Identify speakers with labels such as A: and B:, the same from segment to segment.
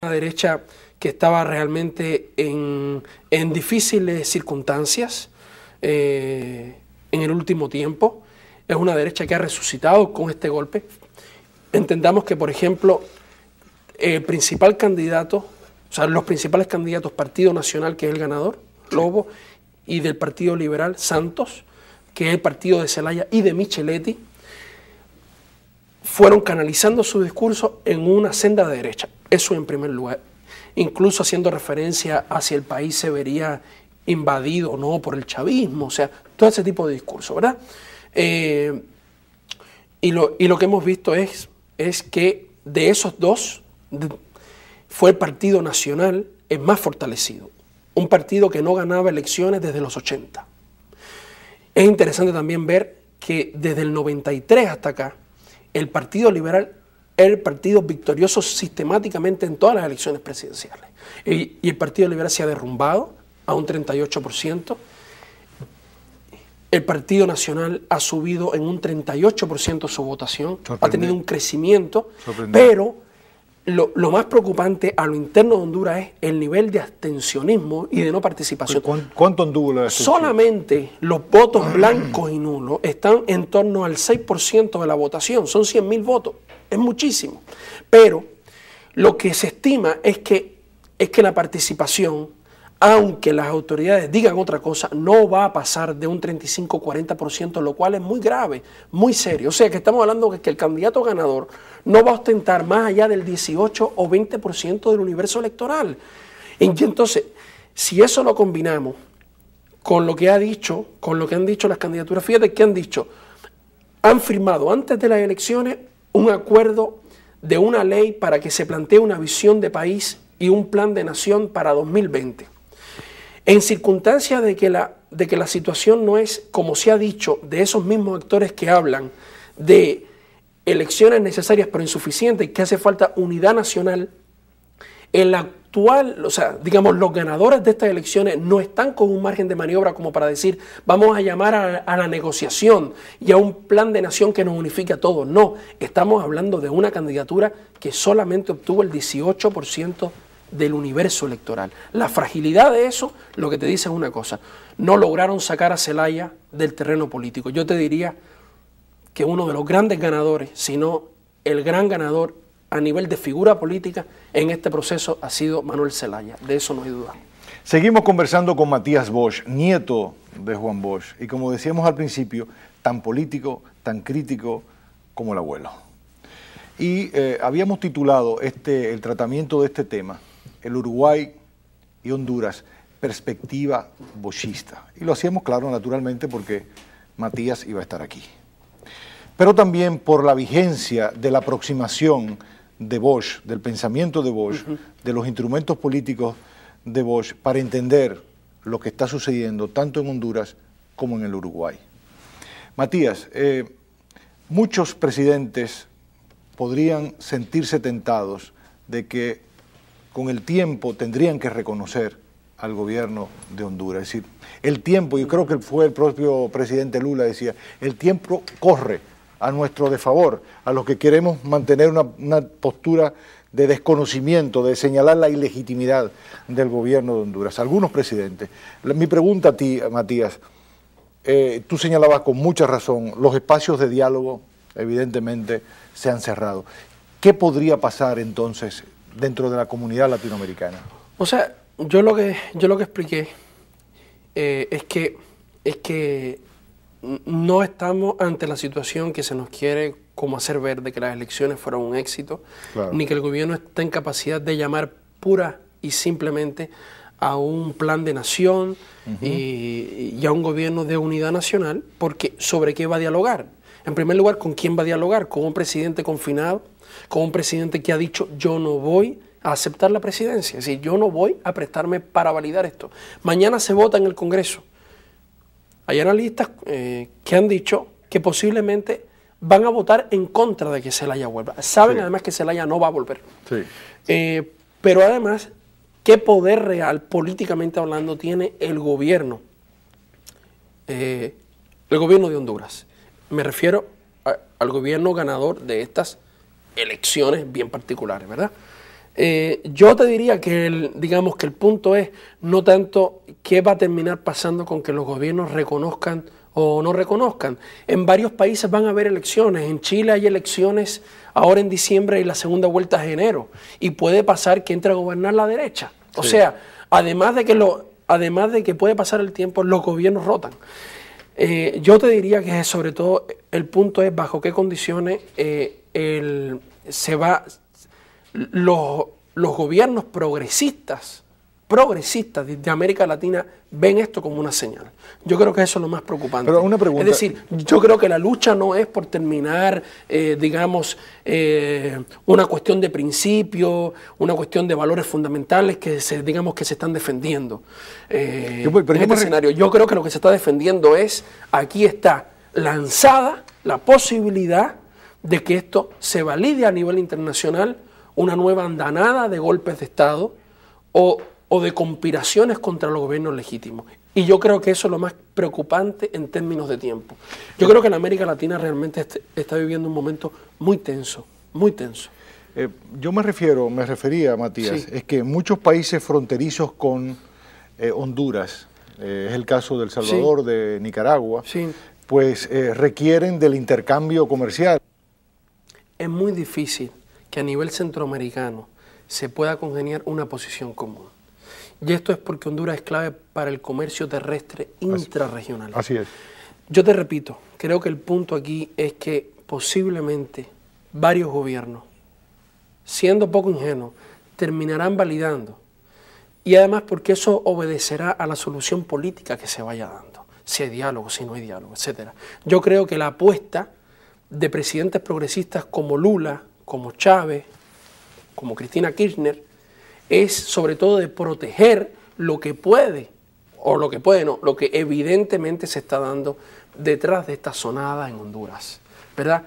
A: Una derecha que estaba realmente en difíciles circunstancias en el último tiempo. Es una derecha que ha resucitado con este golpe. Entendamos que, por ejemplo, el principal candidato, o sea, los principales candidatos, Partido Nacional, que es el ganador, Lobo, y del Partido Liberal, Santos, que es el partido de Zelaya y de Micheletti, fueron canalizando su discurso en una senda de derecha. Eso en primer lugar. Incluso haciendo referencia a si el país se vería invadido o no por el chavismo, o sea, todo ese tipo de discurso, ¿verdad? Y lo que hemos visto es que de esos dos fue el Partido Nacional el más fortalecido, un partido que no ganaba elecciones desde los 80. Es interesante también ver que desde el 93 hasta acá, el Partido Liberal era el partido victorioso sistemáticamente en todas las elecciones presidenciales. Y el Partido Liberal se ha derrumbado a un 38%. El Partido Nacional ha subido en un 38% su votación, ha tenido un crecimiento, pero lo más preocupante a lo interno de Honduras es el nivel de abstencionismo y de no participación.
B: ¿Cuánto anduvo la abstención?
A: Solamente los votos blancos y nulos están en torno al 6% de la votación, son 100.000 votos, es muchísimo. Pero lo que se estima es que la participación, aunque las autoridades digan otra cosa, no va a pasar de un 35-40%, lo cual es muy grave, muy serio. O sea, que estamos hablando de que el candidato ganador no va a ostentar más allá del 18 o 20% del universo electoral. Y entonces, si eso lo combinamos con lo que han dicho las candidaturas, fíjate que han dicho, han firmado antes de las elecciones un acuerdo de una ley para que se plantee una visión de país y un plan de nación para 2020. En circunstancias de que la situación no es, como se ha dicho, de esos mismos actores que hablan de elecciones necesarias pero insuficientes y que hace falta unidad nacional, el actual, o sea, digamos, los ganadores de estas elecciones no están con un margen de maniobra como para decir, vamos a llamar a la negociación y a un plan de nación que nos unifique a todos. No, estamos hablando de una candidatura que solamente obtuvo el 18% del universo electoral. La fragilidad de eso, lo que te dice es una cosa, no lograron sacar a Zelaya del terreno político. Yo te diría que uno de los grandes ganadores, si no el gran ganador a nivel de figura política en este proceso ha sido Manuel Zelaya, de eso no hay duda.
B: Seguimos conversando con Matías Bosch, nieto de Juan Bosch, y como decíamos al principio, tan político, tan crítico como el abuelo. Y habíamos titulado el tratamiento de este tema, el Uruguay y Honduras, perspectiva boschista. Y lo hacíamos, claro, naturalmente, porque Matías iba a estar aquí. Pero también por la vigencia de la aproximación de Bosch, del pensamiento de Bosch, de los instrumentos políticos de Bosch, para entender lo que está sucediendo tanto en Honduras como en el Uruguay. Matías, muchos presidentes podrían sentirse tentados de que con el tiempo tendrían que reconocer al gobierno de Honduras. Es decir, el tiempo, yo creo que fue el propio presidente Lula, decía, el tiempo corre a nuestro desfavor, a los que queremos mantener una postura de desconocimiento, de señalar la ilegitimidad del gobierno de Honduras. Algunos presidentes. Mi pregunta a ti, Matías, tú señalabas con mucha razón, los espacios de diálogo evidentemente se han cerrado. ¿Qué podría pasar entonces dentro de la comunidad latinoamericana?
A: O sea, yo lo que expliqué es que no estamos ante la situación que se nos quiere como hacer ver de que las elecciones fueron un éxito, claro, ni que el gobierno está en capacidad de llamar pura y simplemente a un plan de nación y a un gobierno de unidad nacional, porque ¿sobre qué va a dialogar? En primer lugar, ¿con quién va a dialogar? ¿Con un presidente confinado? ¿Con un presidente que ha dicho yo no voy a aceptar la presidencia? Es decir, yo no voy a prestarme para validar esto. Mañana se vota en el Congreso. Hay analistas que han dicho que posiblemente van a votar en contra de que Zelaya vuelva. Saben además que Zelaya no va a volver. Pero además, ¿qué poder real, políticamente hablando, tiene el gobierno de Honduras? Me refiero al gobierno ganador de estas elecciones bien particulares, ¿verdad? Yo te diría que digamos que el punto es no tanto qué va a terminar pasando con que los gobiernos reconozcan o no reconozcan. En varios países van a haber elecciones. En Chile hay elecciones ahora en diciembre y la segunda vuelta es enero. Y puede pasar que entre a gobernar la derecha. O sea, además de que puede pasar el tiempo, los gobiernos rotan. Yo te diría que sobre todo el punto es bajo qué condiciones los gobiernos progresistas de América Latina ven esto como una señal. Yo creo que eso es lo más preocupante.
B: Pero una pregunta.
A: Es decir, yo creo que la lucha no es por terminar, una cuestión de principio, una cuestión de valores fundamentales que se están defendiendo. Escenario. Yo creo que lo que se está defendiendo es, aquí está lanzada la posibilidad de que esto se valide a nivel internacional, una nueva andanada de golpes de Estado o de conspiraciones contra los gobiernos legítimos. Y yo creo que eso es lo más preocupante en términos de tiempo. Yo creo que la América Latina realmente está viviendo un momento muy tenso, muy tenso.
B: Yo me refería, Matías,
A: Sí.
B: es que muchos países fronterizos con Honduras, es el caso de El Salvador,
A: Sí.
B: de Nicaragua,
A: Sí.
B: pues requieren del intercambio comercial.
A: Es muy difícil que a nivel centroamericano se pueda congeniar una posición común. Y esto es porque Honduras es clave para el comercio terrestre intrarregional.
B: Así es.
A: Yo te repito, creo que el punto aquí es que posiblemente varios gobiernos, siendo poco ingenuos, terminarán validando. Y además porque eso obedecerá a la solución política que se vaya dando. Si hay diálogo, si no hay diálogo, etc. Yo creo que la apuesta de presidentes progresistas como Lula, como Chávez, como Cristina Kirchner, es sobre todo de proteger lo que puede, o lo que puede no, lo que evidentemente se está dando detrás de esta sonada en Honduras, ¿verdad?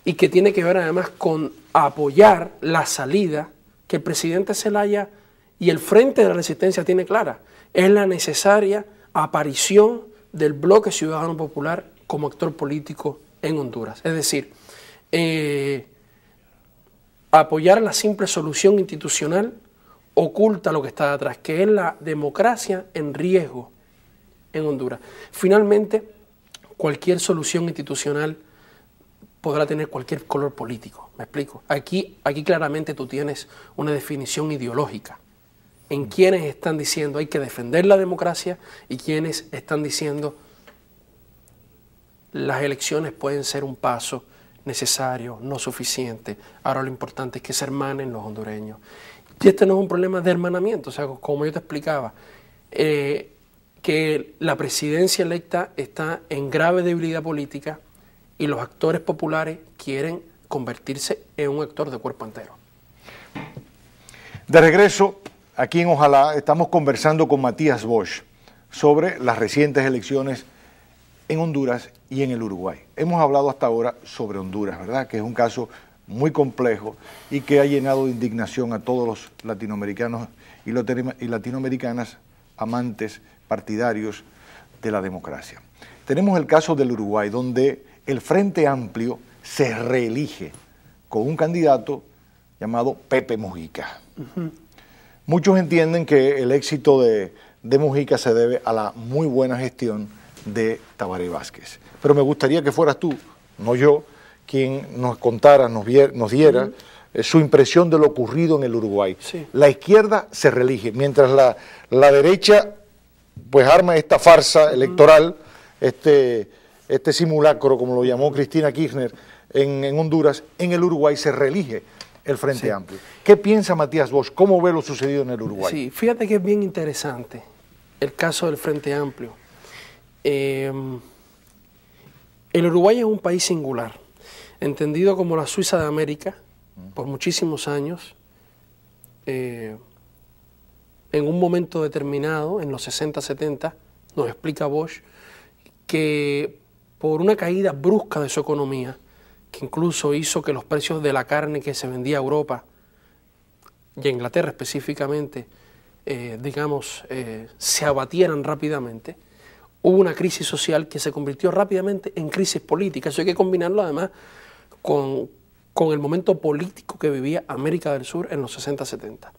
A: Y que tiene que ver además con apoyar la salida que el presidente Zelaya y el Frente de la Resistencia tiene clara. Es la necesaria aparición del Bloque Ciudadano Popular como actor político en Honduras. Es decir, apoyar la simple solución institucional oculta lo que está detrás, que es la democracia en riesgo en Honduras. Finalmente, cualquier solución institucional podrá tener cualquier color político, ¿me explico? Aquí claramente tú tienes una definición ideológica en quienes están diciendo hay que defender la democracia y quienes están diciendo las elecciones pueden ser un paso necesario, no suficiente. Ahora lo importante es que se hermanen los hondureños. Y este no es un problema de hermanamiento, o sea, como yo te explicaba, que la presidencia electa está en grave debilidad política y los actores populares quieren convertirse en un actor de cuerpo entero.
B: De regreso, aquí en Ojalá, estamos conversando con Matías Bosch sobre las recientes elecciones en Honduras y en el Uruguay. Hemos hablado hasta ahora sobre Honduras, ¿verdad? Que es un caso muy complejo y que ha llenado de indignación a todos los latinoamericanos y latinoamericanas amantes, partidarios de la democracia. Tenemos el caso del Uruguay, donde el Frente Amplio se reelige con un candidato llamado Pepe Mujica. Muchos entienden que el éxito de Mujica se debe a la muy buena gestión de Tabaré Vázquez. Pero me gustaría que fueras tú, no yo, quien nos contara, nos diera su impresión de lo ocurrido en el Uruguay.
A: Sí.
B: La izquierda se reelige, mientras la derecha pues arma esta farsa electoral, este simulacro, como lo llamó Cristina Kirchner en Honduras. En el Uruguay se reelige el Frente Amplio. ¿Qué piensa Matías Bosch? ¿Cómo ve lo sucedido en el Uruguay?
A: Sí, fíjate que es bien interesante el caso del Frente Amplio. El Uruguay es un país singular, entendido como la Suiza de América por muchísimos años. En un momento determinado, en los 60, 70, nos explica Bosch que por una caída brusca de su economía, que incluso hizo que los precios de la carne que se vendía a Europa y a Inglaterra específicamente, se abatieran rápidamente, hubo una crisis social que se convirtió rápidamente en crisis política. Eso hay que combinarlo además con con el momento político que vivía América del Sur en los 60-70.